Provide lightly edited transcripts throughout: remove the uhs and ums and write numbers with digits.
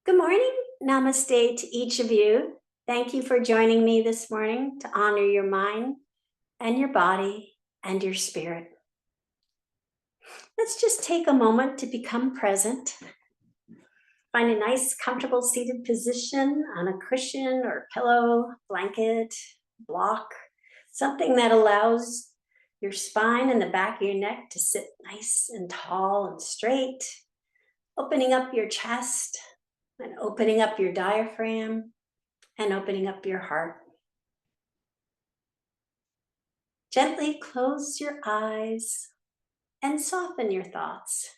Good morning. Namaste to each of you. Thank you for joining me this morning to honor your mind and your body and your spirit. Let's just take a moment to become present. Find a nice, comfortable seated position on a cushion or pillow, blanket, block, something that allows your spine and the back of your neck to sit nice and tall and straight, opening up your chest and opening up your diaphragm and opening up your heart. Gently close your eyes and soften your thoughts.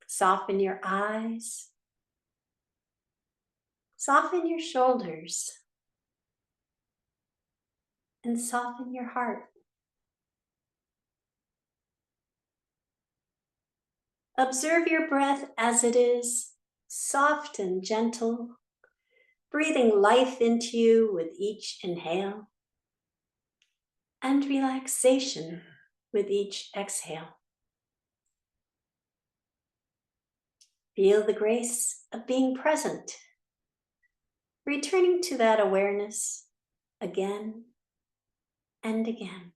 Soften your eyes. Soften your shoulders. And soften your heart. Observe your breath as it is, soft and gentle, breathing life into you with each inhale, and relaxation with each exhale. Feel the grace of being present, returning to that awareness again and again.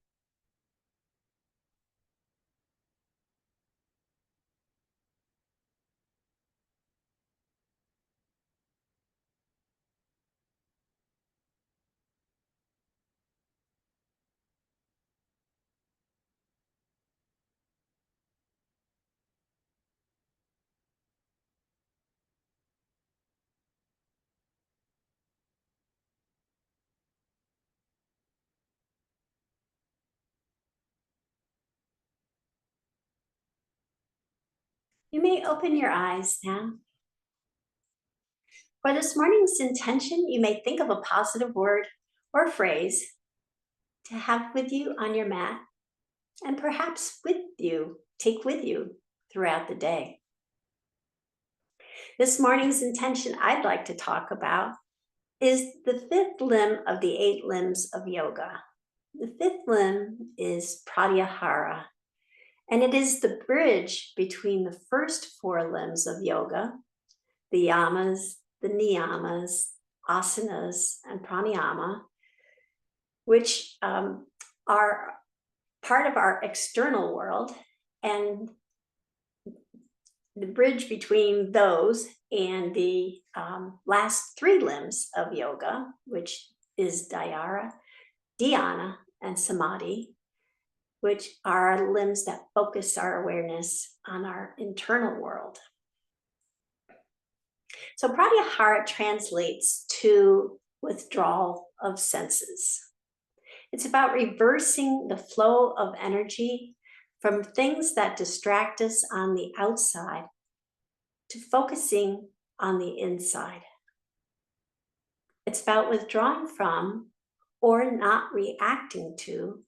You may open your eyes now. For this morning's intention, you may think of a positive word or phrase to have with you on your mat and perhaps take with you throughout the day. This morning's intention I'd like to talk about is the fifth limb of the 8 limbs of yoga. The fifth limb is Pratyahara, and it is the bridge between the first 4 limbs of yoga, the Yamas, the Niyamas, Asanas, and Pranayama, which are part of our external world, and the bridge between those and the last 3 limbs of yoga, which is Dhyana, and Samadi, which are limbs that focus our awareness on our internal world. So Pratyahara translates to withdrawal of senses. It's about reversing the flow of energy from things that distract us on the outside to focusing on the inside. It's about withdrawing from or not reacting to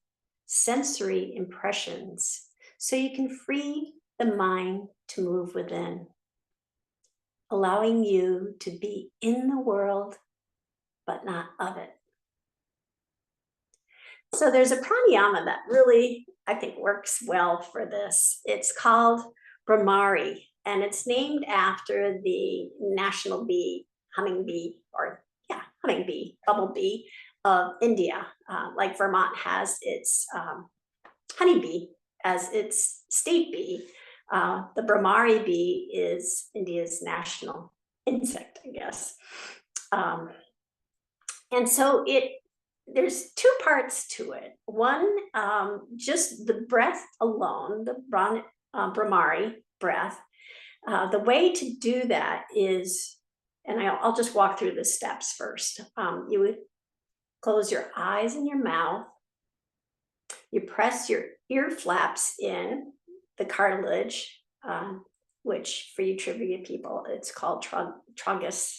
sensory impressions so you can free the mind to move within, allowing you to be in the world, but not of it. So there's a pranayama that really, I think, works well for this. It's called Bramari, and it's named after the national honeybee, bumblebee of India. Like Vermont has its honeybee as its state bee. The Bramari bee is India's national insect, I guess. And so there's 2 parts to it. One, just the breath alone, the Bramari breath. The way to do that is, and I'll just walk through the steps first. You would close your eyes and your mouth. You press your ear flaps in, the cartilage, which for you trivia people, it's called tragus.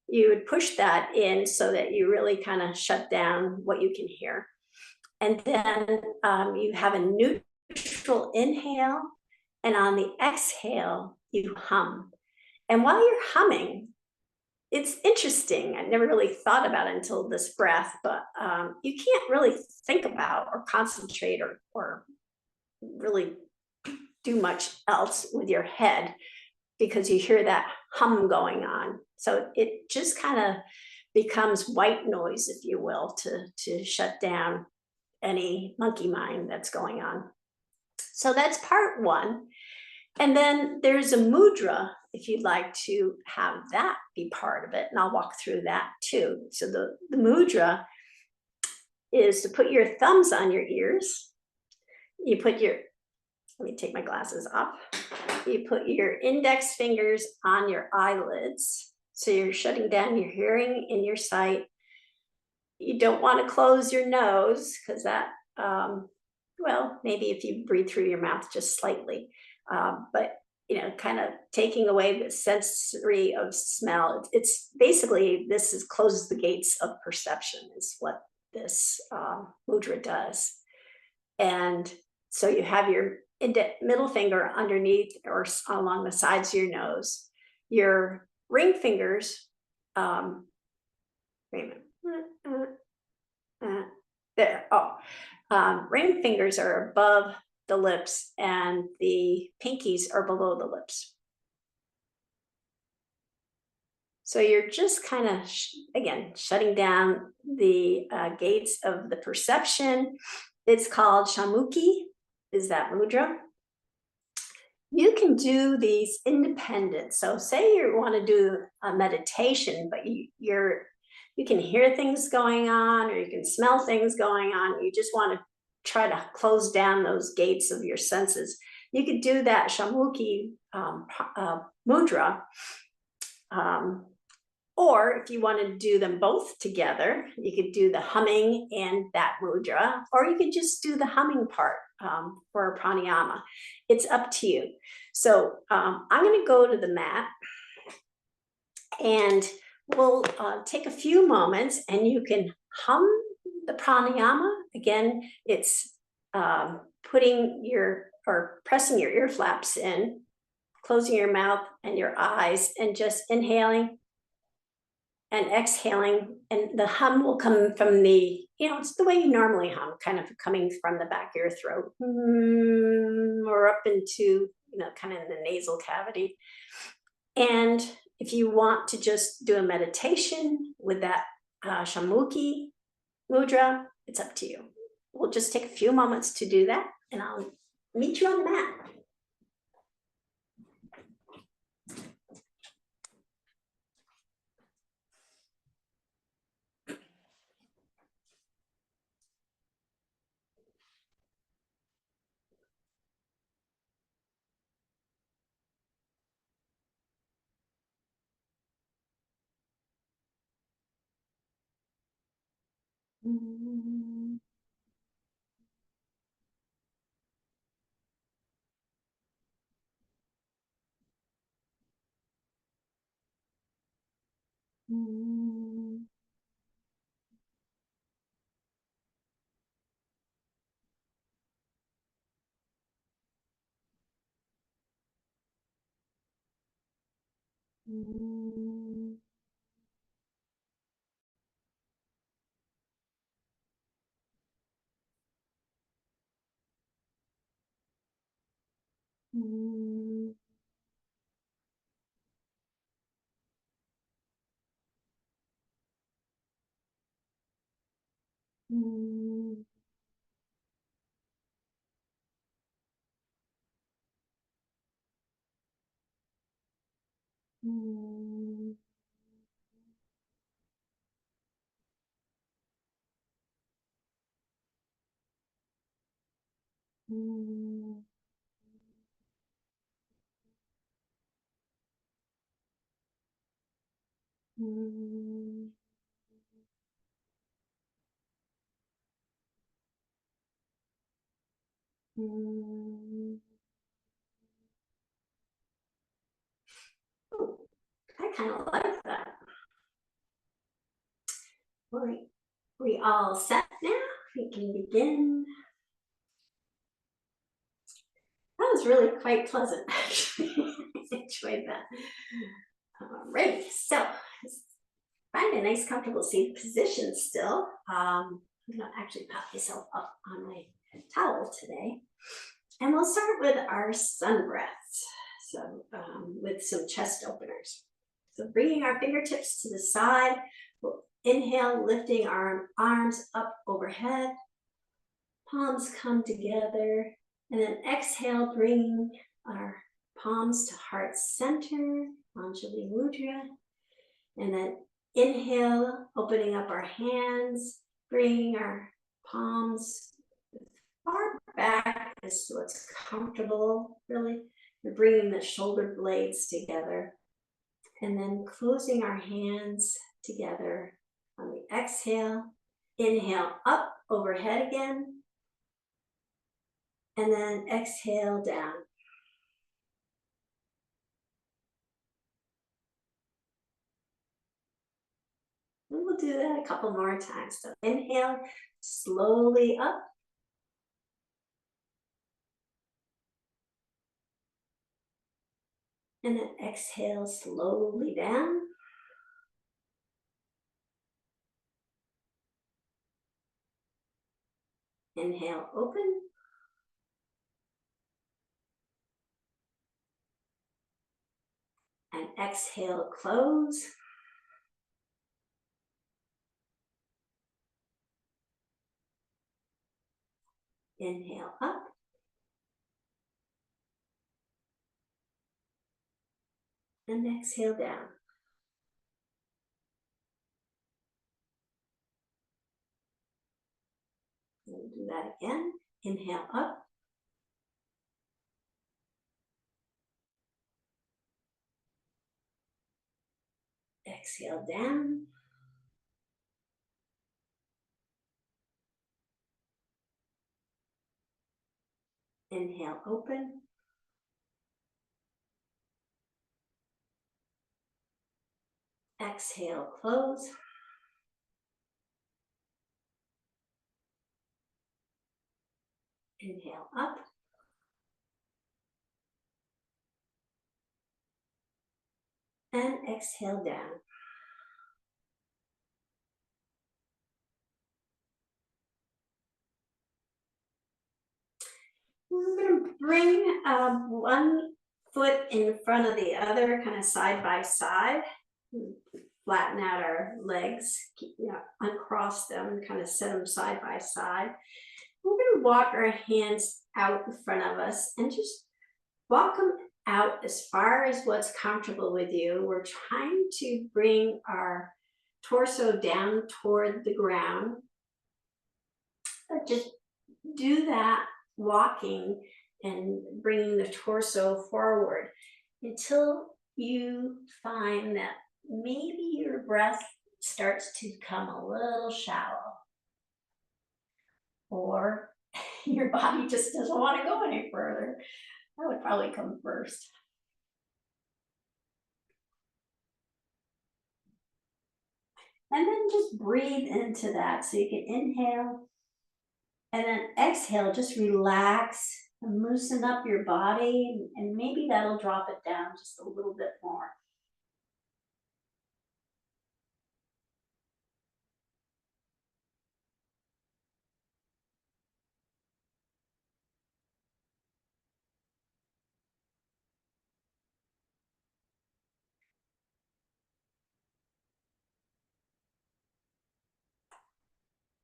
You would push that in so that you really kind of shut down what you can hear. And then you have a neutral inhale, and on the exhale, you hum. And while you're humming, it's interesting. I never really thought about it until this breath, but you can't really think about or concentrate or really do much else with your head, because you hear that hum going on. So it just kind of becomes white noise, if you will, to shut down any monkey mind that's going on. So that's part one. And then there's a mudra, if you'd like to have that be part of it, and I'll walk through that too. So the mudra is to put your thumbs on your ears. You put your, let me take my glasses off. You put your index fingers on your eyelids. So you're shutting down your hearing and your sight. You don't want to close your nose because that, well, maybe if you breathe through your mouth just slightly, but you know, kind of taking away the sensory of smell. It's basically, this is closes the gates of perception is what this mudra does. And so you have your middle finger underneath or along the sides of your nose. Your ring fingers, wait a minute. There, ring fingers are above the lips and the pinkies are below the lips. So you're just kind of, again, shutting down the gates of the perception. It's called Shanmukhi, is that mudra. You can do these independent. So say you want to do a meditation, but you can hear things going on or you can smell things going on. You just want to try to close down those gates of your senses. You could do that Shanmukhi mudra. Or if you want to do them both together, you could do the humming and that mudra, or you could just do the humming part for pranayama. It's up to you. So I'm going to go to the mat and we'll take a few moments and you can hum the pranayama. Again, it's putting your, or pressing your ear flaps in, closing your mouth and your eyes and just inhaling and exhaling, and the hum will come from the, you know, it's the way you normally hum, kind of coming from the back of your throat, or up into, you know, kind of in the nasal cavity. And if you want to just do a meditation with that Shanmukhi mudra, it's up to you. We'll just take a few moments to do that, and I'll meet you on the mat. I kind of like that. We all set now? We can begin. That was really quite pleasant, actually. I enjoyed that. Alright, so find a nice comfortable seated position still. I'm gonna actually pop myself up on my towel today. And we'll start with our sun breaths. So with some chest openers. So bringing our fingertips to the side, we'll inhale, lifting our arms up overhead, palms come together, and then exhale, bringing our palms to heart center, Anjali Mudra, and then inhale, opening up our hands, bringing our palms far back as what's comfortable, really. We're bringing the shoulder blades together, and then closing our hands together on the exhale. Inhale up overhead again, and then exhale down. And we'll do that a couple more times. So inhale, slowly up. And then exhale, slowly down. Inhale, open. And exhale, close. Inhale up. And exhale down. We'll do that again. Inhale up. Exhale down. Inhale, open. Exhale, close. Inhale up. And exhale down. We're going to bring one foot in front of the other, kind of side by side. Flatten out our legs, uncross them and kind of set them side by side. We're going to walk our hands out in front of us and just walk them out as far as what's comfortable with you. We're trying to bring our torso down toward the ground. But just do that walking and bringing the torso forward until you find that maybe your breath starts to become a little shallow, or your body just doesn't want to go any further. That would probably come first. And then just breathe into that. So you can inhale and then exhale, just relax and loosen up your body, and maybe that'll drop it down just a little bit more.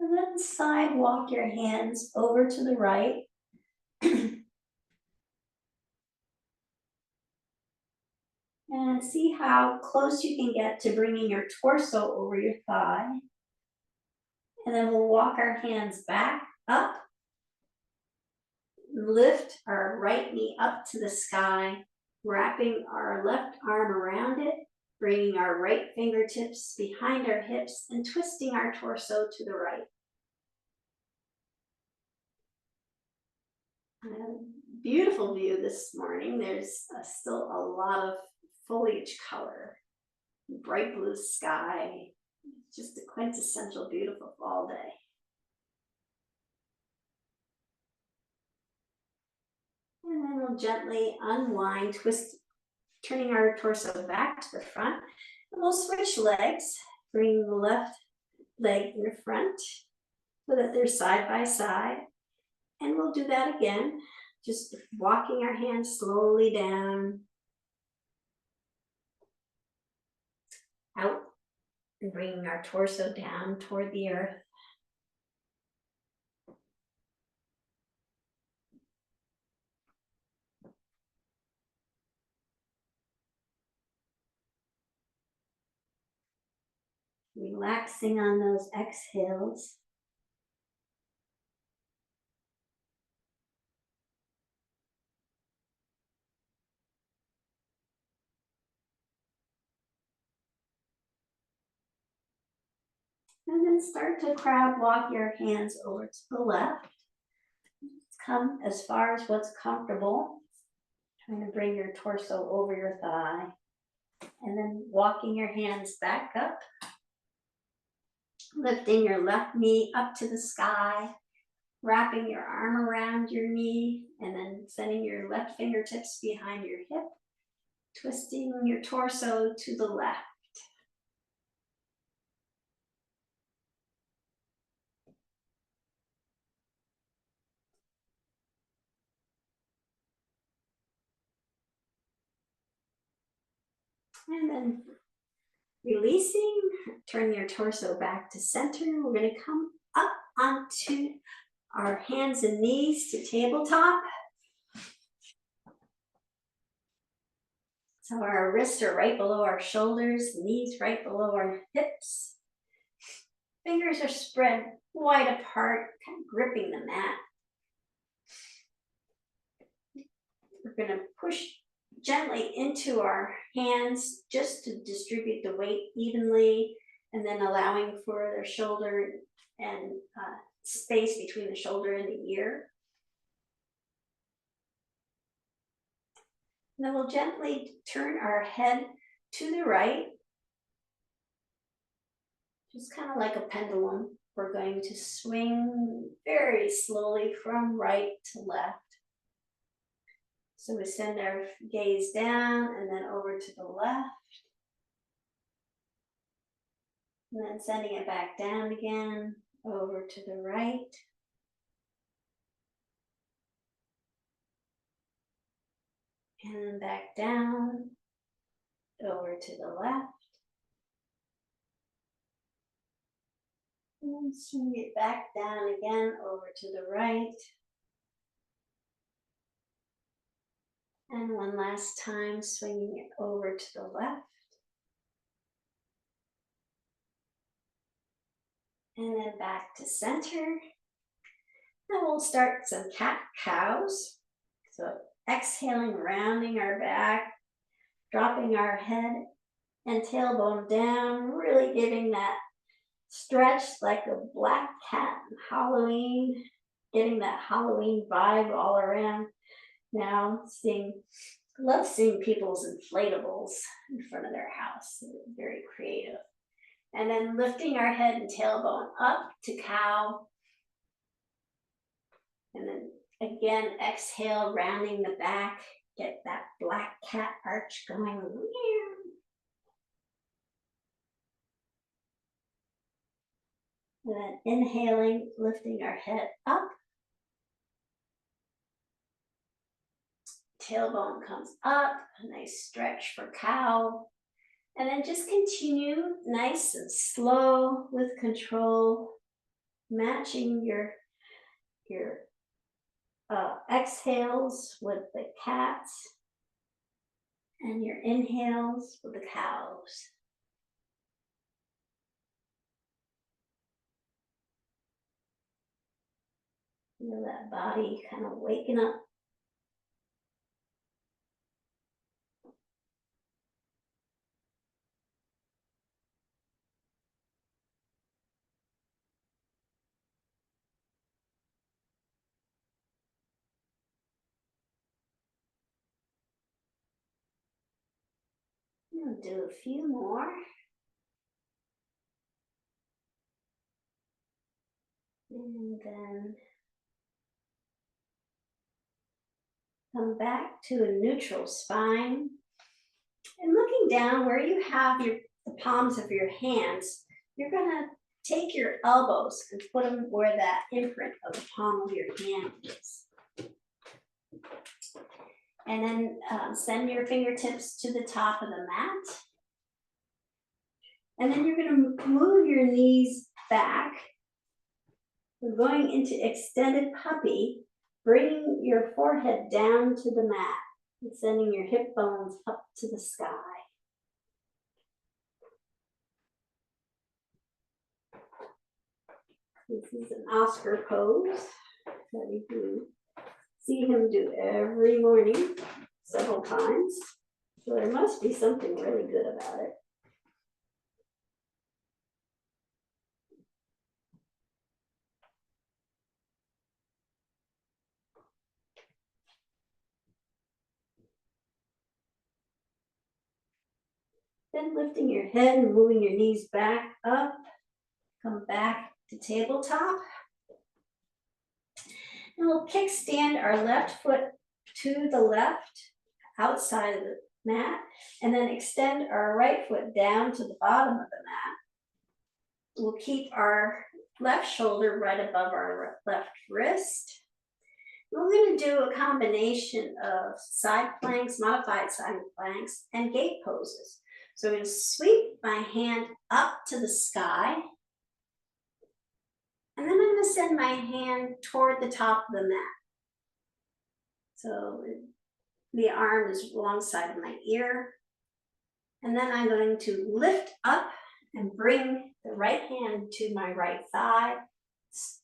And then side walk your hands over to the right. And see how close you can get to bringing your torso over your thigh. And then we'll walk our hands back up. Lift our right knee up to the sky, wrapping our left arm around it, bringing our right fingertips behind our hips and twisting our torso to the right. Beautiful view this morning. There's still a lot of foliage color, bright blue sky, just a quintessential beautiful fall day. And then we'll gently unwind, twist, turning our torso back to the front. And we'll switch legs, bring the left leg in the front so that they're side by side. And we'll do that again, just walking our hands slowly down, out and bringing our torso down toward the earth. Relaxing on those exhales. And then start to crab walk your hands over to the left. Come as far as what's comfortable. Trying to bring your torso over your thigh. And then walking your hands back up. Lifting your left knee up to the sky. Wrapping your arm around your knee. And then sending your left fingertips behind your hip. Twisting your torso to the left. And then releasing, turn your torso back to center. We're going to come up onto our hands and knees to tabletop. So our wrists are right below our shoulders, knees right below our hips. Fingers are spread wide apart, kind of gripping the mat. We're going to push gently into our hands just to distribute the weight evenly, and then allowing for the shoulder and space between the shoulder and the ear. And then we'll gently turn our head to the right, just kind of like a pendulum. We're going to swing very slowly from right to left. So we send our gaze down and then over to the left. And then sending it back down again, over to the right. And then back down, over to the left. And then swing it back down again, over to the right. And one last time, swinging it over to the left. And then back to center. Then we'll start some cat-cows. So exhaling, rounding our back, dropping our head and tailbone down, really giving that stretch like a black cat in Halloween, getting that Halloween vibe all around. Now love seeing people's inflatables in front of their house. They're very creative. And then lifting our head and tailbone up to cow. And then again, exhale, rounding the back, get that black cat arch going. And then inhaling, lifting our head up. Tailbone comes up, a nice stretch for cow. And then just continue nice and slow with control, matching your exhales with the cats and your inhales with the cows. Feel that body kind of waking up. We'll do a few more. And then come back to a neutral spine. And looking down where you have the palms of your hands, you're going to take your elbows and put them where that imprint of the palm of your hand is. And then send your fingertips to the top of the mat. And then you're going to move your knees back. We're going into extended puppy, bringing your forehead down to the mat and sending your hip bones up to the sky. This is an Oscar pose that we do see him do every morning, several times. So there must be something really good about it. Then lifting your head and moving your knees back up, come back to tabletop. And we'll kickstand our left foot to the left, outside of the mat, and then extend our right foot down to the bottom of the mat. We'll keep our left shoulder right above our left wrist. We're going to do a combination of side planks, modified side planks, and gate poses. So I'm going to sweep my hand up to the sky, and then I'm going to send my hand toward the top of the mat. So the arm is alongside of my ear. And then I'm going to lift up and bring the right hand to my right thigh,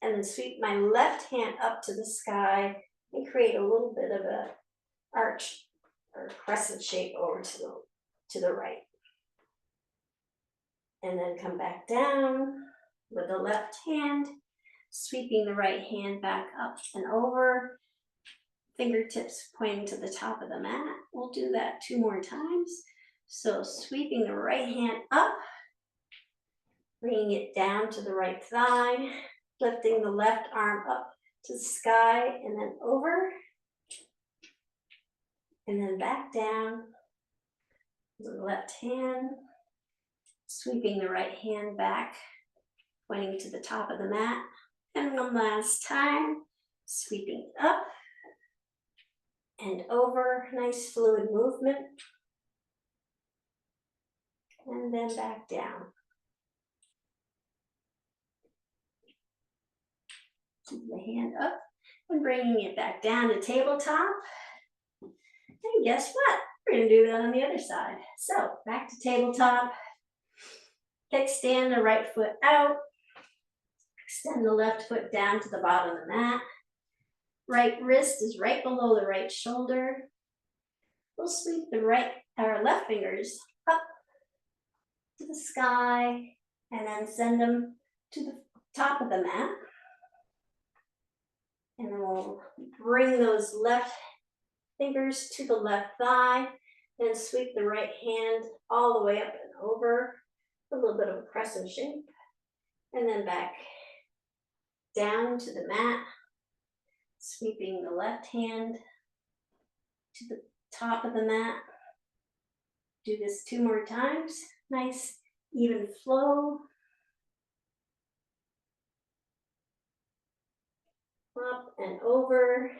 and then sweep my left hand up to the sky and create a little bit of a arch or crescent shape over to the right. And then come back down with the left hand, sweeping the right hand back up and over, fingertips pointing to the top of the mat. We'll do that 2 more times. So sweeping the right hand up, bringing it down to the right thigh, lifting the left arm up to the sky and then over, and then back down with the left hand, sweeping the right hand back, pointing to the top of the mat. And one last time, sweeping up and over, nice fluid movement. And then back down. Keep the hand up and bringing it back down to tabletop. And guess what? We're going to do that on the other side. So back to tabletop. Kickstand the right foot out. Extend the left foot down to the bottom of the mat. Right wrist is right below the right shoulder. We'll sweep our left fingers up to the sky and then send them to the top of the mat. And then we'll bring those left fingers to the left thigh, then sweep the right hand all the way up and over, a little bit of a crescent shape, and then back down to the mat, sweeping the left hand to the top of the mat. Do this 2 more times. Nice, even flow. Up and over,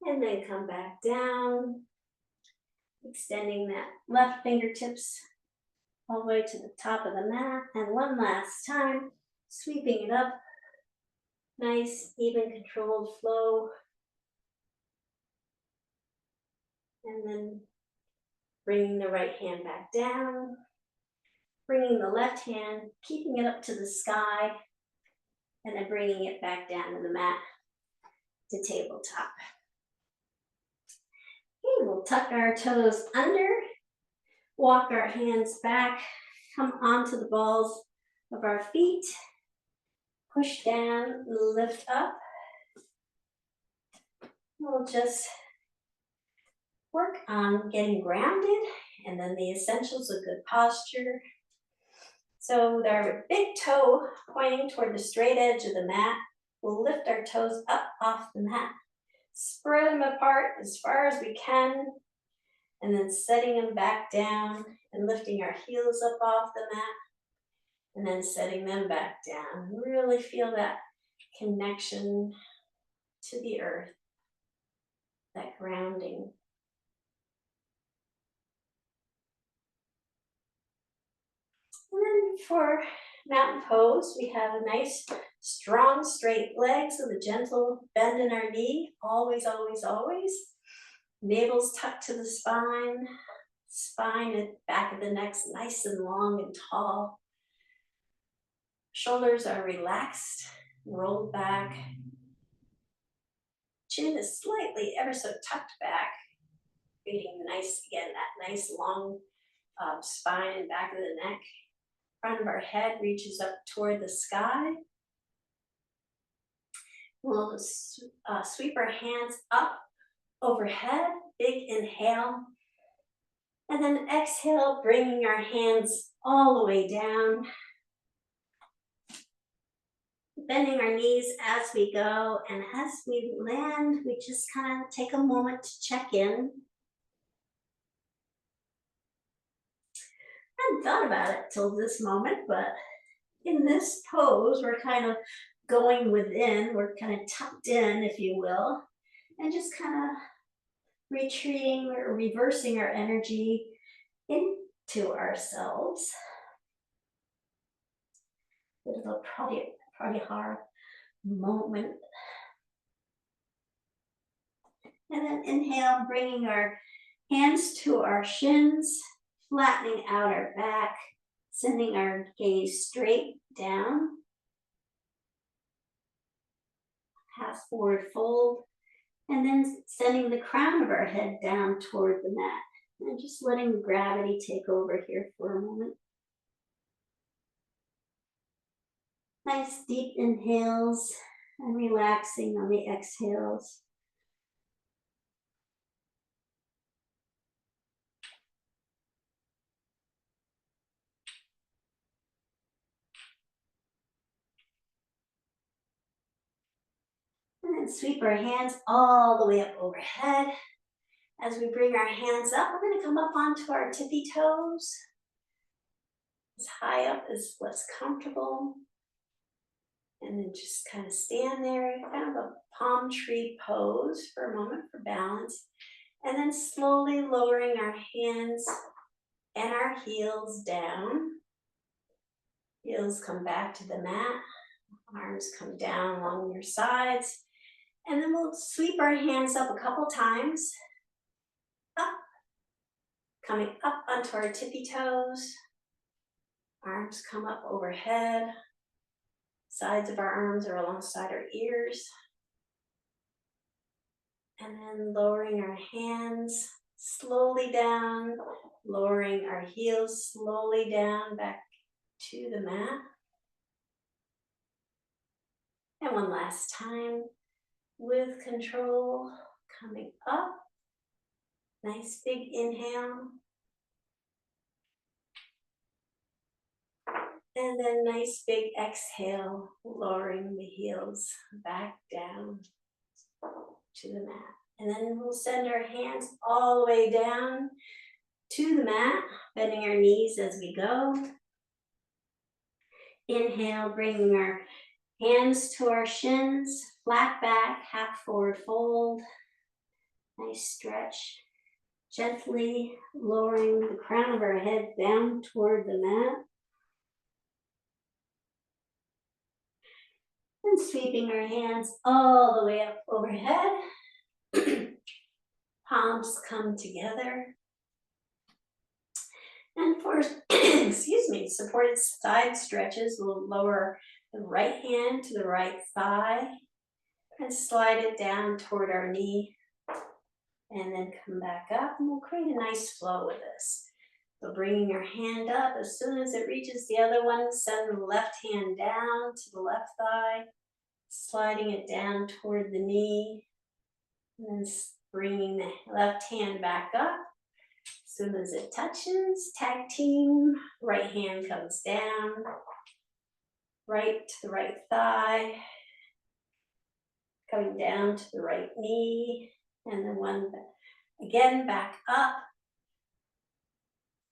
and then come back down, extending that left fingertips all the way to the top of the mat. And one last time, sweeping it up. Nice, even, controlled flow. And then bringing the right hand back down, bringing the left hand, keeping it up to the sky, and then bringing it back down to the mat to tabletop. Okay, we'll tuck our toes under, walk our hands back, come onto the balls of our feet, push down, lift up. We'll just work on getting grounded, and then the essentials of good posture. So with our big toe pointing toward the straight edge of the mat, we'll lift our toes up off the mat, spread them apart as far as we can, and then setting them back down and lifting our heels up off the mat, and then setting them back down. Really feel that connection to the earth, that grounding. And And for mountain pose, we have a nice, strong, straight legs with a gentle bend in our knee. Always, always, always. Navel's tucked to the spine. Spine and back of the neck's nice and long and tall. Shoulders are relaxed, rolled back. Chin is slightly, ever so tucked back, creating nice, again, that nice long spine and back of the neck. Front of our head reaches up toward the sky. We'll sweep our hands up overhead, big inhale. And then exhale, bringing our hands all the way down. Bending our knees as we go, and as we land, we just kind of take a moment to check in. I hadn't thought about it till this moment, but in this pose, we're kind of going within, we're kind of tucked in, if you will, and just kind of retreating or reversing our energy into ourselves. A little Pratyahara moment. And then inhale, bringing our hands to our shins, flattening out our back, sending our gaze straight down. Half forward fold, and then sending the crown of our head down toward the mat. And just letting gravity take over here for a moment. Nice deep inhales and relaxing on the exhales. And then sweep our hands all the way up overhead. As we bring our hands up, we're going to come up onto our tippy toes. As high up as what's comfortable. And then just kind of stand there, kind of a palm tree pose for a moment for balance. And then slowly lowering our hands and our heels down. Heels come back to the mat. Arms come down along your sides. And then we'll sweep our hands up a couple times. Up. Coming up onto our tippy toes. Arms come up overhead. Sides of our arms are alongside our ears. And then lowering our hands slowly down, lowering our heels slowly down back to the mat. And one last time with control, coming up. Nice big inhale. And then nice big exhale, lowering the heels back down to the mat. And then we'll send our hands all the way down to the mat, bending our knees as we go. Inhale, bringing our hands to our shins, flat back, half forward fold. Nice stretch. Gently lowering the crown of our head down toward the mat. And sweeping our hands all the way up overhead. Palms come together. And for, excuse me, supported side stretches, we'll lower the right hand to the right thigh and slide it down toward our knee. And then come back up, and we'll create a nice flow with this. So bringing your hand up, as soon as it reaches the other one, send the left hand down to the left thigh, sliding it down toward the knee, and then bringing the left hand back up. As soon as it touches, tag team, right hand comes down, right to the right thigh, coming down to the right knee, and then one again back up.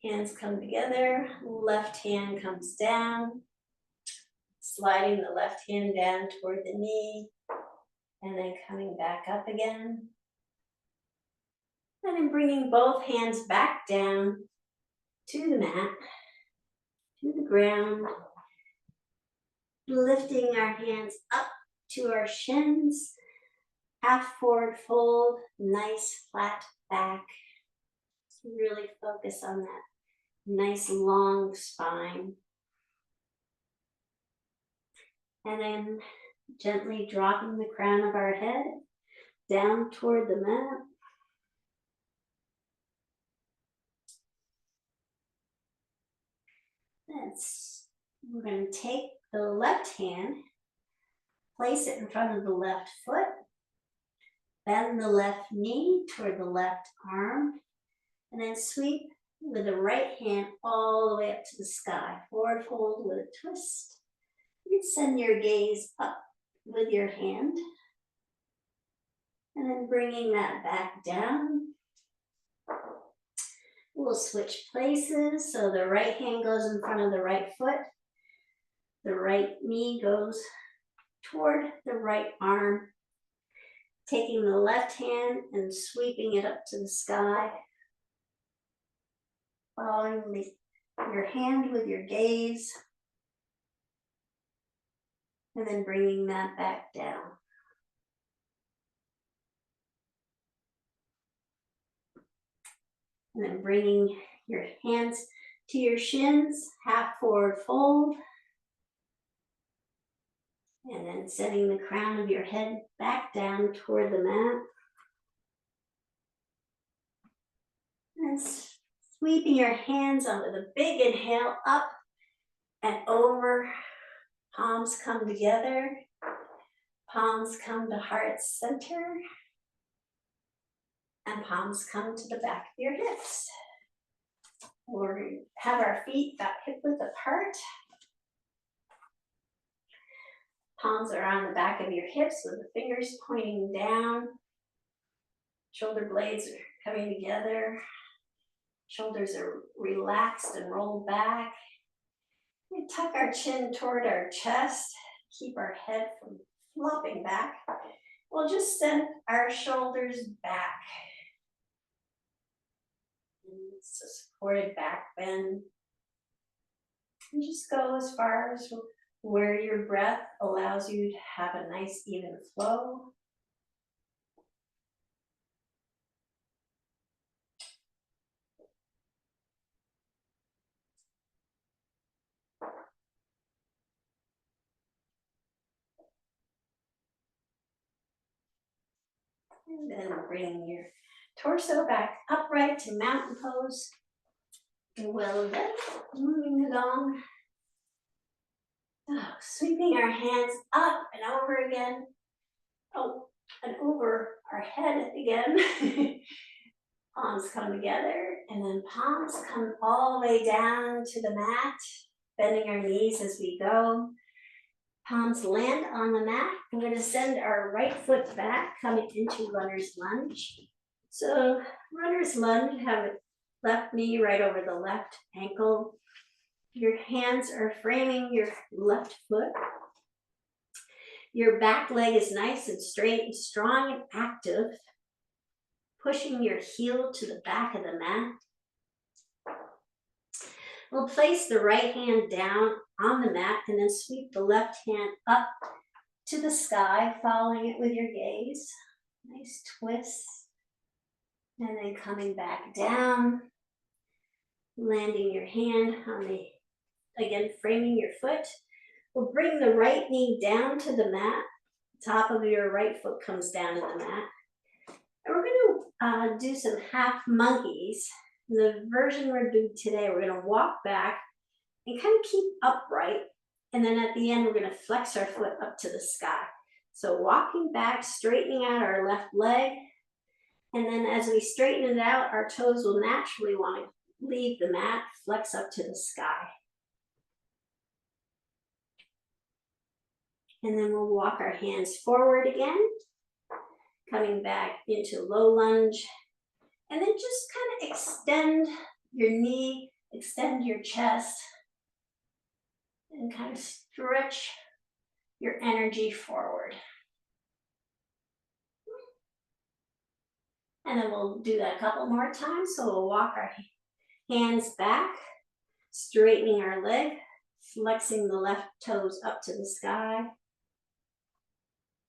Hands come together, left hand comes down, sliding the left hand down toward the knee, and then coming back up again. And then bringing both hands back down to the mat, to the ground, lifting our hands up to our shins, half forward fold, nice flat back. Really focus on that nice long spine. And then gently dropping the crown of our head down toward the mat. We're going to take the left hand, place it in front of the left foot, bend the left knee toward the left arm, and then sweep with the right hand all the way up to the sky. Forward fold with a twist. You can send your gaze up with your hand, and then bringing that back down. We'll switch places, so the right hand goes in front of the right foot, the right knee goes toward the right arm, taking the left hand and sweeping it up to the sky, following your hand with your gaze, and then bringing that back down. And then bringing your hands to your shins, half forward fold. And then setting the crown of your head back down toward the mat. And sweeping your hands on with a big inhale up and over. Palms come together. Palms come to heart center. And palms come to the back of your hips. We'll have our feet about hip width apart. Palms are on the back of your hips with the fingers pointing down. Shoulder blades are coming together. Shoulders are relaxed and rolled back. We tuck our chin toward our chest. Keep our head from flopping back. We'll just send our shoulders back. It's a supported back bend. And just go as far as where your breath allows you to have a nice even flow. And then bring your torso back upright to mountain pose. We'll lift, moving along. Oh, sweeping our hands up and over again. Oh, and over our head again. Palms come together, and then palms come all the way down to the mat, bending our knees as we go. Palms land on the mat. We're going to send our right foot back, coming into runner's lunge. So runner's lunge, have left knee right over the left ankle. Your hands are framing your left foot. Your back leg is nice and straight and strong and active. Pushing your heel to the back of the mat. We'll place the right hand down on the mat and then sweep the left hand up to the sky, following it with your gaze. Nice twist. And then coming back down, landing your hand on the, again, framing your foot. We'll bring the right knee down to the mat. Top of your right foot comes down to the mat. And we're going to do some half monkeys. The version we're doing today, we're going to walk back and kind of keep upright. And then at the end, we're going to flex our foot up to the sky. So walking back, straightening out our left leg. And then as we straighten it out, our toes will naturally want to leave the mat, flex up to the sky. And then we'll walk our hands forward again, coming back into low lunge. And then just kind of extend your knee, extend your chest, and kind of stretch your energy forward. And then we'll do that a couple more times. So we'll walk our hands back, Straightening our leg, flexing the left toes up to the sky,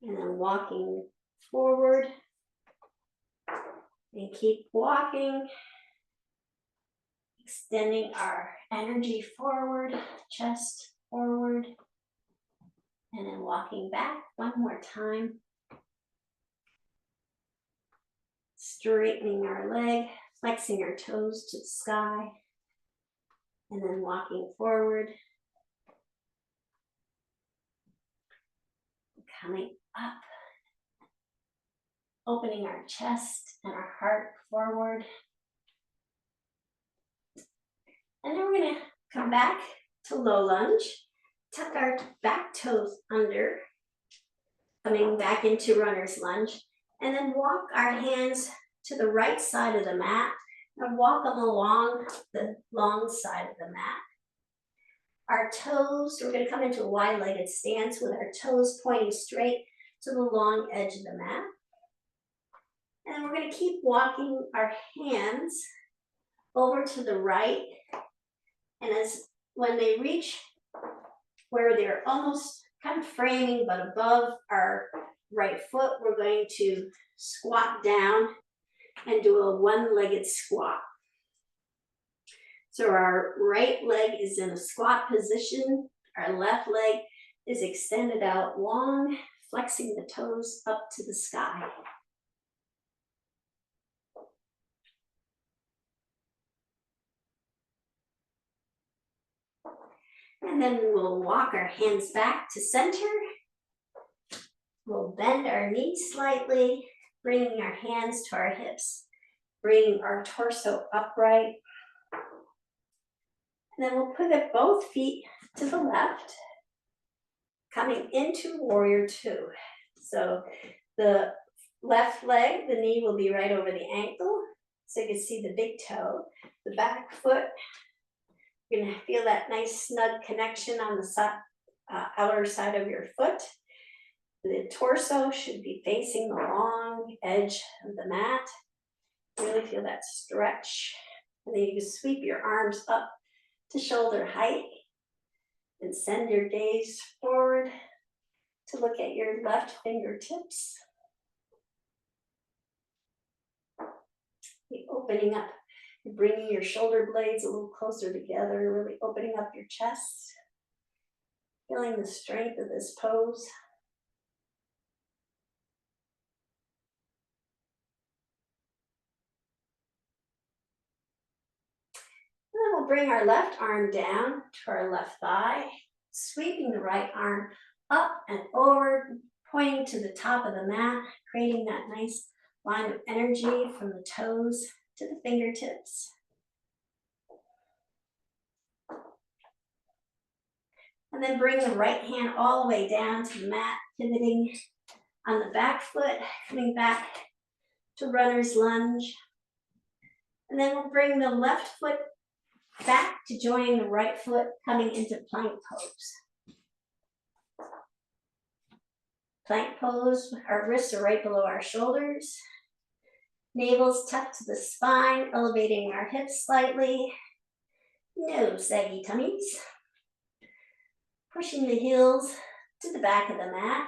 and then walking forward, and keep walking, extending our energy forward, chest forward, and then walking back one more time. Straightening our leg, flexing our toes to the sky, and then walking forward. Coming up, opening our chest and our heart forward. And then we're gonna come back to low lunge, tuck our back toes under, coming back into runner's lunge, and then walk our hands to the right side of the mat and walk them along the long side of the mat. Our toes, we're gonna come into a wide-legged stance with our toes pointing straight to the long edge of the mat. And we're gonna keep walking our hands over to the right. And when they reach where they're almost kind of framing but above our right foot, we're going to squat down and do a one-legged squat. So our right leg is in a squat position, our left leg is extended out long, flexing the toes up to the sky. And then we'll walk our hands back to center. We'll bend our knees slightly, bringing our hands to our hips, bringing our torso upright. And then we'll pivot both feet to the left, coming into warrior two. So the left leg, the knee will be right over the ankle. So you can see the big toe, the back foot. You're gonna feel that nice snug connection on the outer side of your foot. The torso should be facing the long edge of the mat. Really feel that stretch. And then you can sweep your arms up to shoulder height and send your gaze forward to look at your left fingertips. Keep opening up, bringing your shoulder blades a little closer together, really opening up your chest, feeling the strength of this pose. And then we'll bring our left arm down to our left thigh, sweeping the right arm up and over, pointing to the top of the mat, creating that nice line of energy from the toes to the fingertips. And then bring the right hand all the way down to the mat, pivoting on the back foot, coming back to runner's lunge. And then we'll bring the left foot back to join the right foot, coming into plank pose. Plank pose, our wrists are right below our shoulders. Navel's tucked to the spine, elevating our hips slightly. No saggy tummies. Pushing the heels to the back of the mat.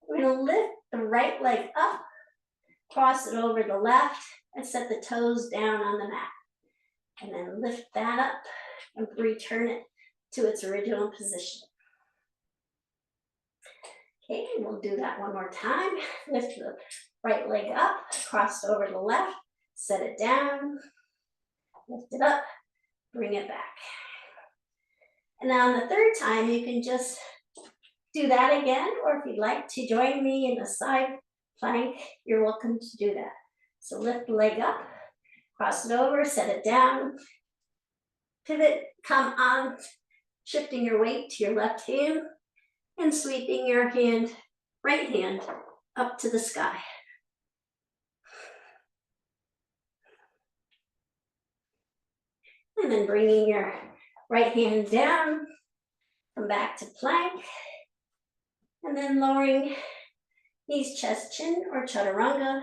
We're gonna lift the right leg up, cross it over the left, and set the toes down on the mat. And then lift that up and return it to its original position. Okay, we'll do that one more time. Lift the right leg up, cross over the left, set it down, lift it up, bring it back. And now on the third time, you can just do that again, or if you'd like to join me in the side plank, you're welcome to do that. So lift the leg up, cross it over, set it down, pivot, come on, shifting your weight to your left hand and sweeping your right hand up to the sky. And then bringing your right hand down, come back to plank, and then lowering knees, chest, chin, or chaturanga,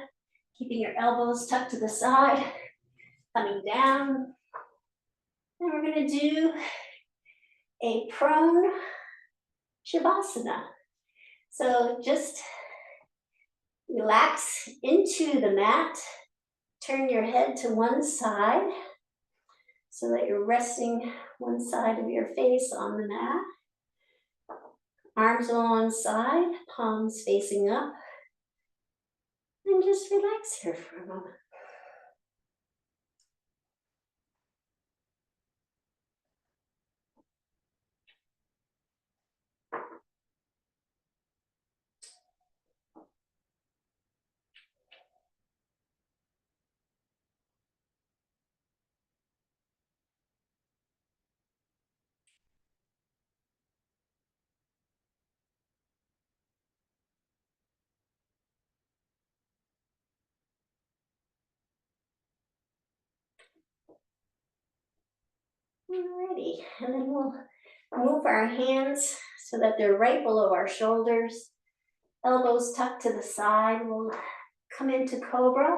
keeping your elbows tucked to the side, coming down, And we're going to do a prone Shavasana. So just relax into the mat. Turn your head to one side so that you're resting one side of your face on the mat. Arms alongside, palms facing up. And just relax here for a moment. Alrighty, and then we'll move our hands so that they're right below our shoulders. Elbows tucked to the side. We'll come into Cobra.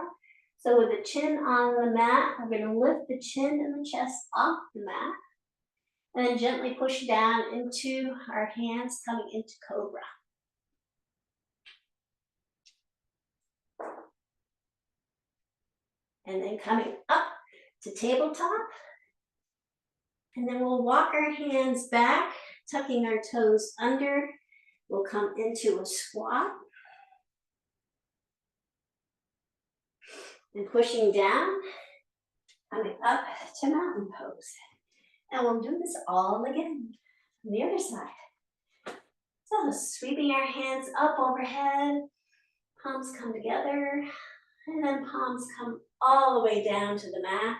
So with the chin on the mat, we're going to lift the chin and the chest off the mat. And then gently push down into our hands, coming into Cobra. And then coming up to tabletop. And then we'll walk our hands back, tucking our toes under. We'll come into a squat. And pushing down, coming up to mountain pose. And we'll do this all again on the other side. So sweeping our hands up overhead, palms come together, and then palms come all the way down to the mat.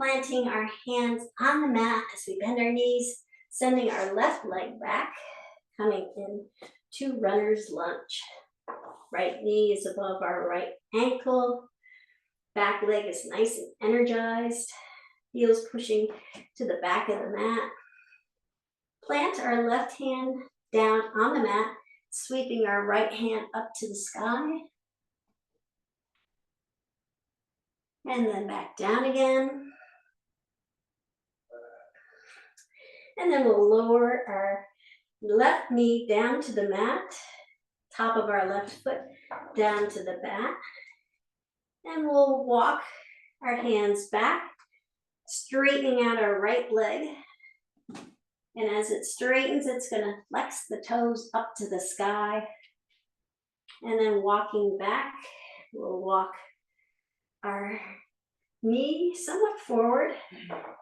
Planting our hands on the mat as we bend our knees, sending our left leg back, coming in to runner's lunge. Right knee is above our right ankle. Back leg is nice and energized. Heels pushing to the back of the mat. Plant our left hand down on the mat, sweeping our right hand up to the sky. And then back down again. And then we'll lower our left knee down to the mat, top of our left foot down to the mat. And we'll walk our hands back, straightening out our right leg. And as it straightens, it's going to flex the toes up to the sky. And then walking back, we'll walk our knee somewhat forward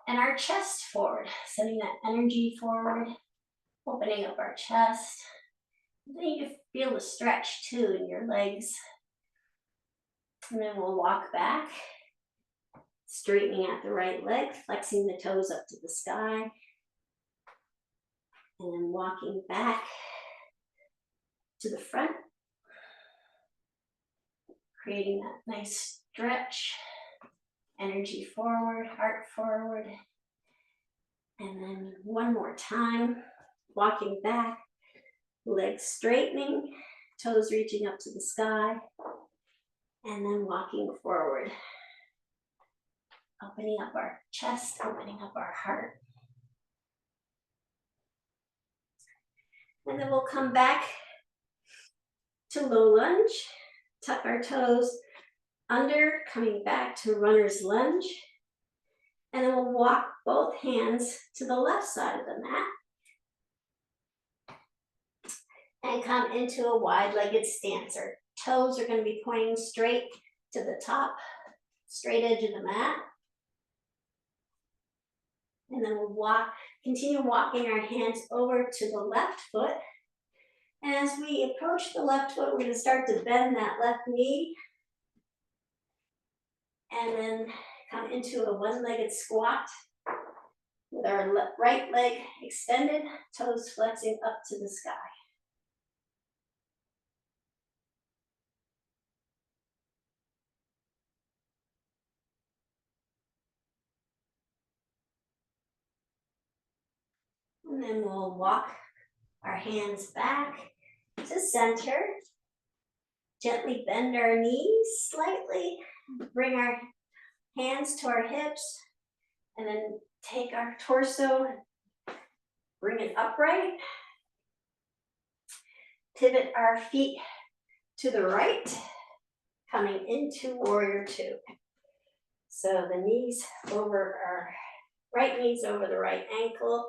and our chest forward, sending that energy forward, opening up our chest. Then you can feel the stretch too in your legs. And then we'll walk back, straightening out the right leg, flexing the toes up to the sky. And then walking back to the front, creating that nice stretch, energy forward, heart forward. And then one more time, walking back, legs straightening, toes reaching up to the sky. And then walking forward, opening up our chest, opening up our heart. And then we'll come back to low lunge, tuck our toes under, coming back to runner's lunge. And then we'll walk both hands to the left side of the mat. And come into a wide-legged stance. Our toes are going to be pointing straight to the top, straight edge of the mat. And then we'll continue walking our hands over to the left foot. And as we approach the left foot, we're going to start to bend that left knee. And then come into a one-legged squat with our right leg extended, toes flexing up to the sky. And then we'll walk our hands back to center. Gently bend our knees slightly. Bring our hands to our hips. And then take our torso, bring it upright, pivot our feet to the right, coming into warrior two. So the knees over our right knees over the right ankle,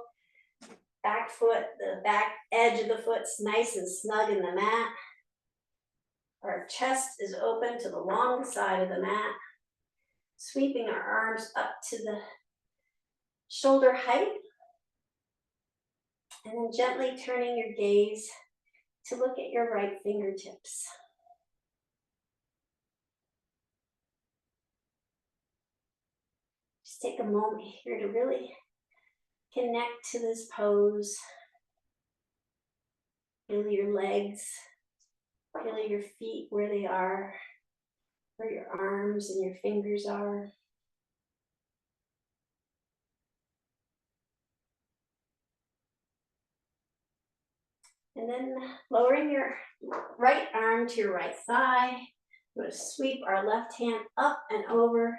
back foot, the back edge of the foot's nice and snug in the mat. Our chest is open to the long side of the mat, sweeping our arms up to the shoulder height, and then gently turning your gaze to look at your right fingertips. Just take a moment here to really connect to this pose. Feel your legs, feel your feet where they are, where your arms and your fingers are. And then lowering your right arm to your right thigh, we're going to sweep our left hand up and over,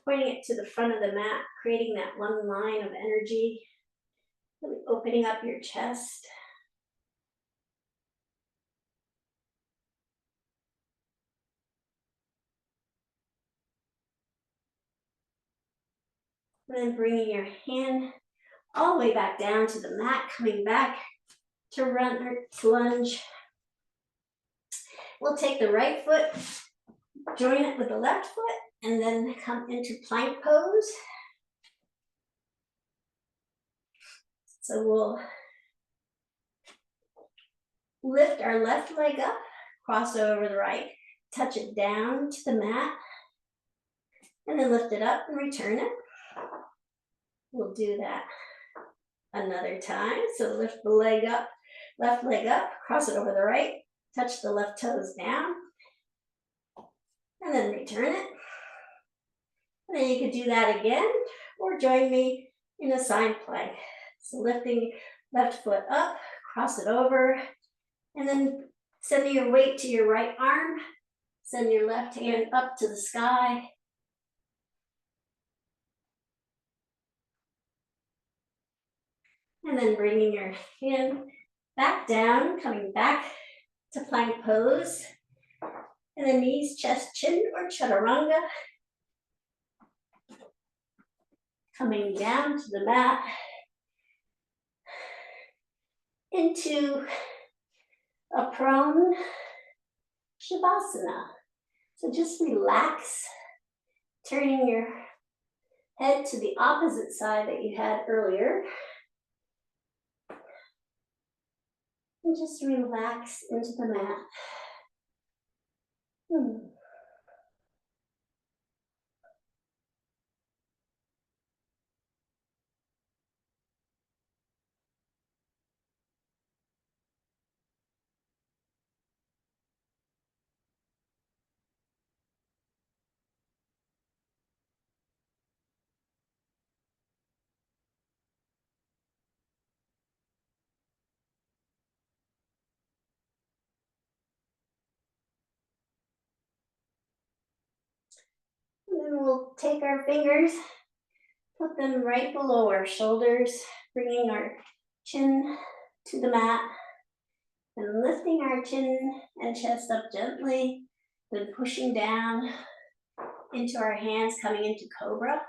pointing it to the front of the mat, creating that one line of energy, really opening up your chest. And then bringing your hand all the way back down to the mat, coming back to lunge. We'll take the right foot, join it with the left foot, and then come into plank pose. So we'll lift our left leg up, cross over the right, touch it down to the mat, and then lift it up and return it. We'll do that another time. So lift the leg up, left leg up, cross it over the right, touch the left toes down, and then return it. And then you could do that again, or join me in a side plank. So lifting left foot up, cross it over, and then sending your weight to your right arm, send your left hand up to the sky. And then bringing your hand back down, coming back to plank pose. And then knees, chest, chin, or chaturanga. Coming down to the mat. Into a prone shavasana. So just relax, turning your head to the opposite side that you had earlier. And just relax into the mat. And then we'll take our fingers, put them right below our shoulders, bringing our chin to the mat, and lifting our chin and chest up gently, then pushing down into our hands, coming into cobra.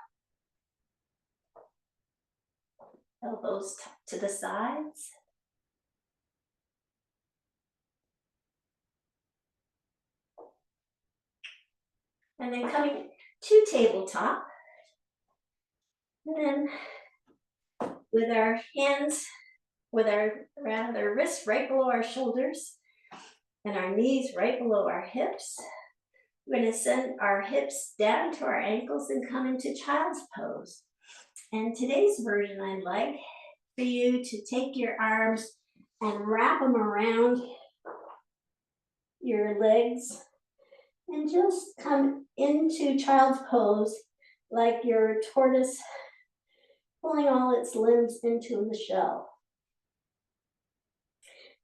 Elbows to the sides. And then coming to tabletop. And then with our hands, with our wrists right below our shoulders and our knees right below our hips, we're going to send our hips down to our ankles and come into child's pose. And today's version, I'd like for you to take your arms and wrap them around your legs and just come into child's pose like your tortoise pulling all its limbs into the shell.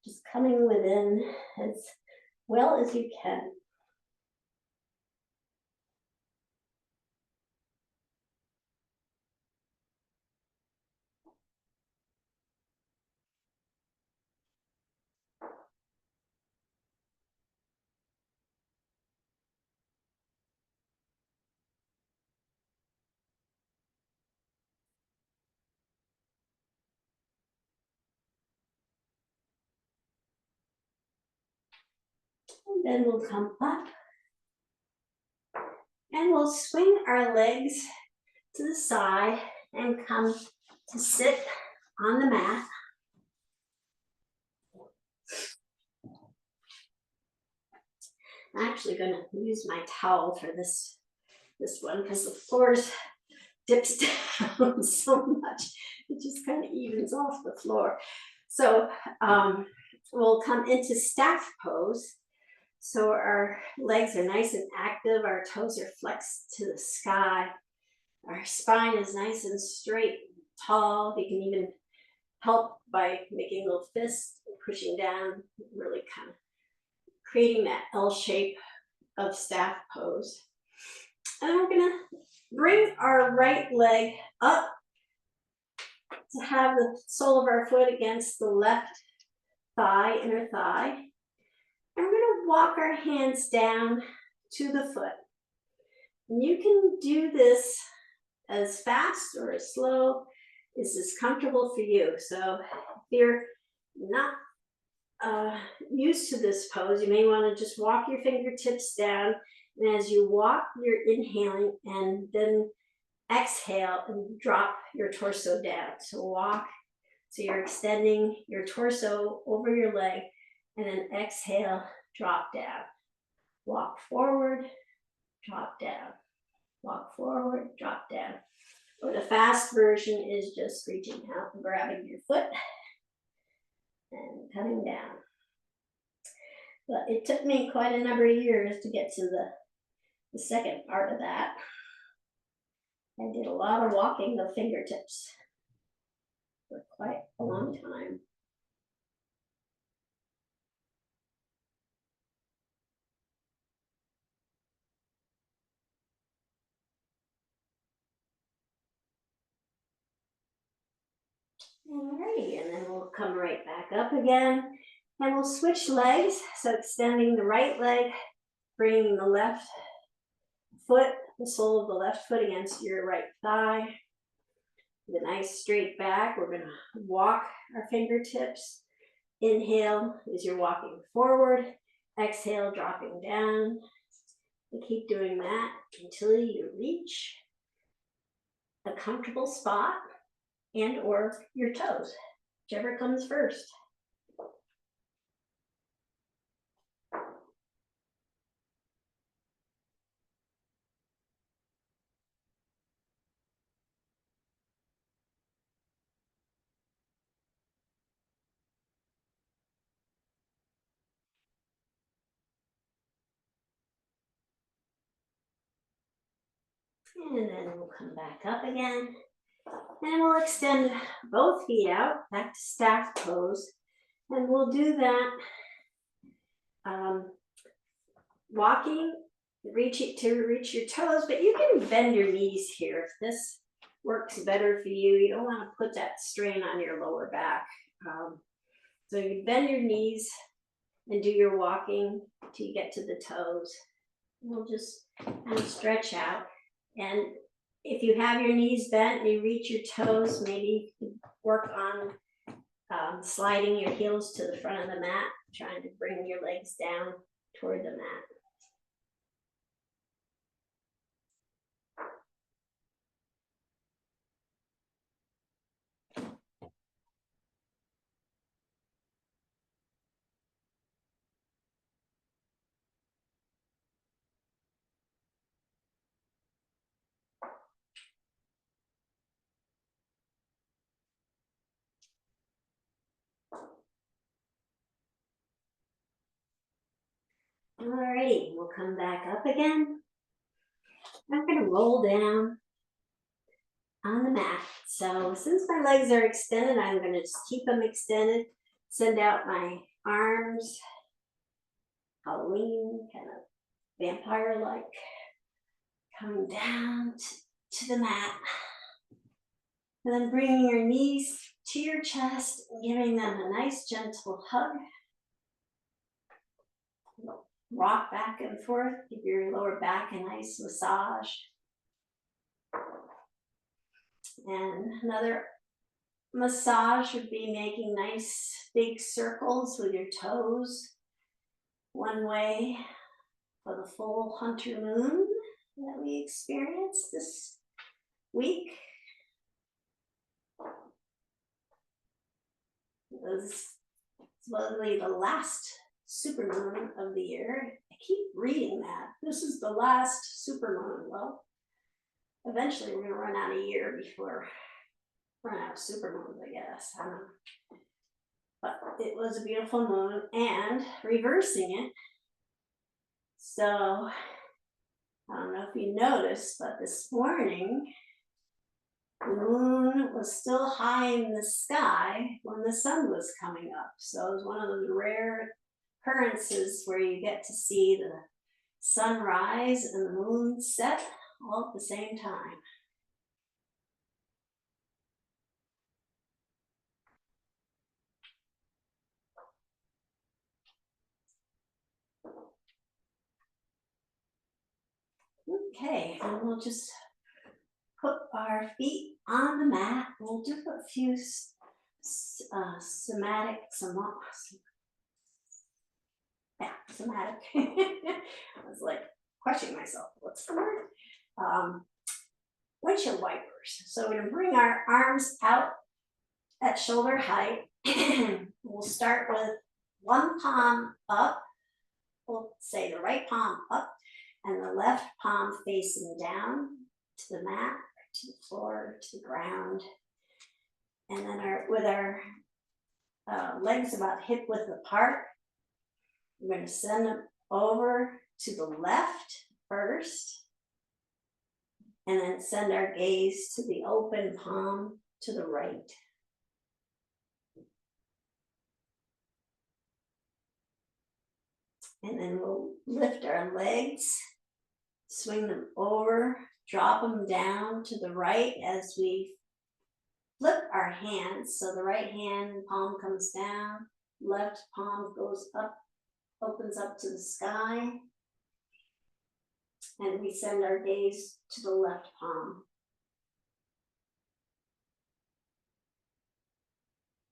Just coming within as well as you can. then we'll come up and we'll swing our legs to the side and come to sit on the mat. I'm actually going to use my towel for this one because the floor dips down so much. It just kind of evens off the floor. So we'll come into staff pose. So our legs are nice and active. Our toes are flexed to the sky. Our spine is nice and straight, tall. We can even help by making little fists, pushing down, really kind of creating that L shape of staff pose. And we're gonna bring our right leg up to have the sole of our foot against the left thigh, inner thigh. And we're gonna walk our hands down to the foot. And you can do this as fast or as slow as comfortable for you. So if you're not used to this pose, you may want to just walk your fingertips down, and as you walk, you're inhaling and then exhale and drop your torso down. So walk, so you're extending your torso over your leg, and then exhale, drop down. Walk forward, drop down. Walk forward, drop down. Or the fast version is just reaching out and grabbing your foot and coming down. But it took me quite a number of years to get to the second part of that. I did a lot of walking the fingertips for quite a long time. Alrighty, and then we'll come right back up again, and we'll switch legs. So extending the right leg, bringing the left foot, the sole of the left foot against your right thigh. With a nice straight back, we're gonna walk our fingertips. Inhale as you're walking forward, exhale, dropping down. And keep doing that until you reach a comfortable spot and or your toes, whichever comes first. And then we'll come back up again. And we'll extend both feet out, back to staff pose. And we'll do that walking, to reach your toes, but you can bend your knees here if this works better for you. You don't want to put that strain on your lower back. So you bend your knees and do your walking till you get to the toes. We'll just kind of stretch out. And if you have your knees bent and you reach your toes, maybe you can work on sliding your heels to the front of the mat, trying to bring your legs down toward the mat. Alrighty, we'll come back up again. I'm going to roll down on the mat. So since my legs are extended, I'm going to just keep them extended. Send out my arms, Halloween, kind of vampire-like, coming down to the mat. And then bringing your knees to your chest and giving them a nice gentle hug. Rock back and forth, give your lower back a nice massage. And another massage would be making nice big circles with your toes one way for the full hunter moon that we experienced this week. It was supposedly the last supermoon of the year. I keep reading that. This is the last supermoon. Well, eventually we're going to run out of year before run out of supermoons, I guess. I don't know. But it was a beautiful moon and reversing it. So I don't know if you noticed, but this morning the moon was still high in the sky when the sun was coming up. So it was one of those rare occurrences where you get to see the sun rise and the moon set all at the same time. Okay, and we'll just put our feet on the mat. We'll do a few somatic. I was like questioning myself. What's the word? Windshield wipers. So we're gonna bring our arms out at shoulder height. We'll start with one palm up. We'll say the right palm up and the left palm facing down to the mat, to the floor, to the ground. And then with our legs about hip width apart, we're going to send them over to the left first, and then send our gaze to the open palm to the right. And then we'll lift our legs, swing them over, drop them down to the right as we flip our hands. So the right hand palm comes down, left palm goes up, opens up to the sky, and we send our gaze to the left palm.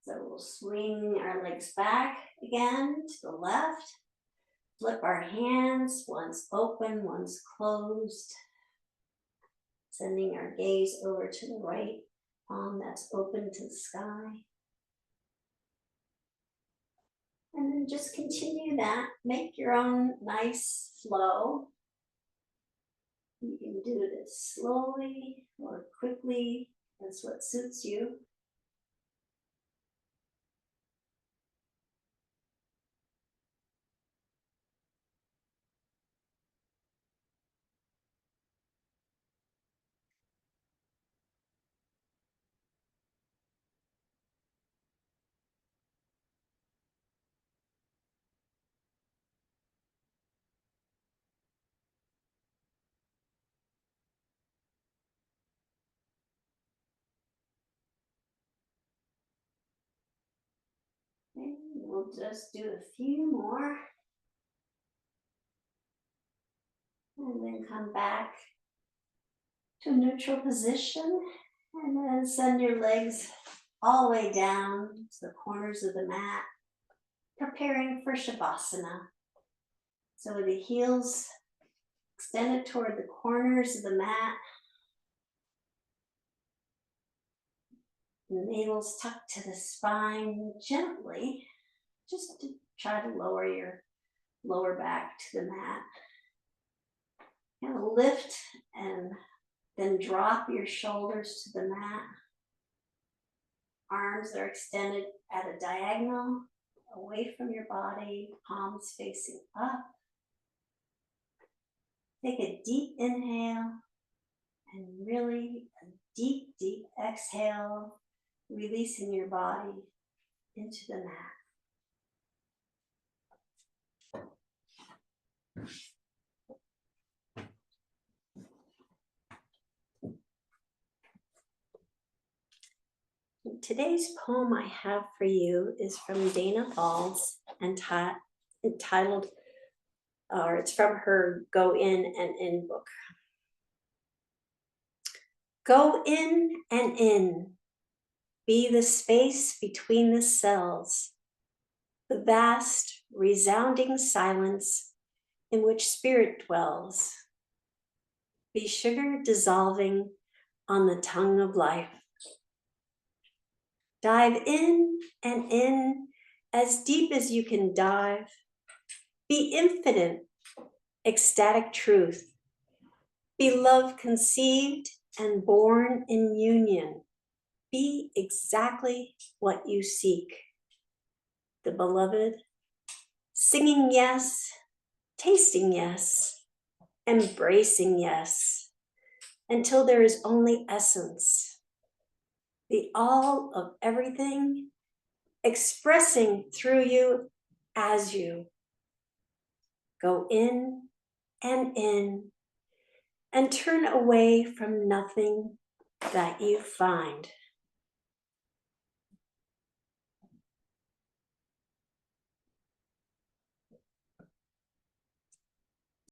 So we'll swing our legs back again to the left, flip our hands, one's open, one's closed, sending our gaze over to the right palm that's open to the sky. And then just continue that. Make your own nice flow. You can do this slowly or quickly. That's what suits you. Okay, we'll just do a few more. And then come back to a neutral position. And then send your legs all the way down to the corners of the mat, preparing for Shavasana. So with the heels extended toward the corners of the mat, the navel's tucked to the spine gently, just to try to lower your lower back to the mat. And lift and then drop your shoulders to the mat. Arms are extended at a diagonal away from your body, palms facing up. Take a deep inhale and really a deep, deep exhale, releasing your body into the mat. Today's poem I have for you is from Dana Faulds, entitled, or it's from her Go In and In book. Go in and in, be the space between the cells, the vast resounding silence in which spirit dwells. Be sugar dissolving on the tongue of life. Dive in and in as deep as you can dive. Be infinite, ecstatic truth. Be love conceived and born in union. Be exactly what you seek. The beloved, singing yes, tasting yes, embracing yes, until there is only essence. The all of everything expressing through you as you. Go in and turn away from nothing that you find.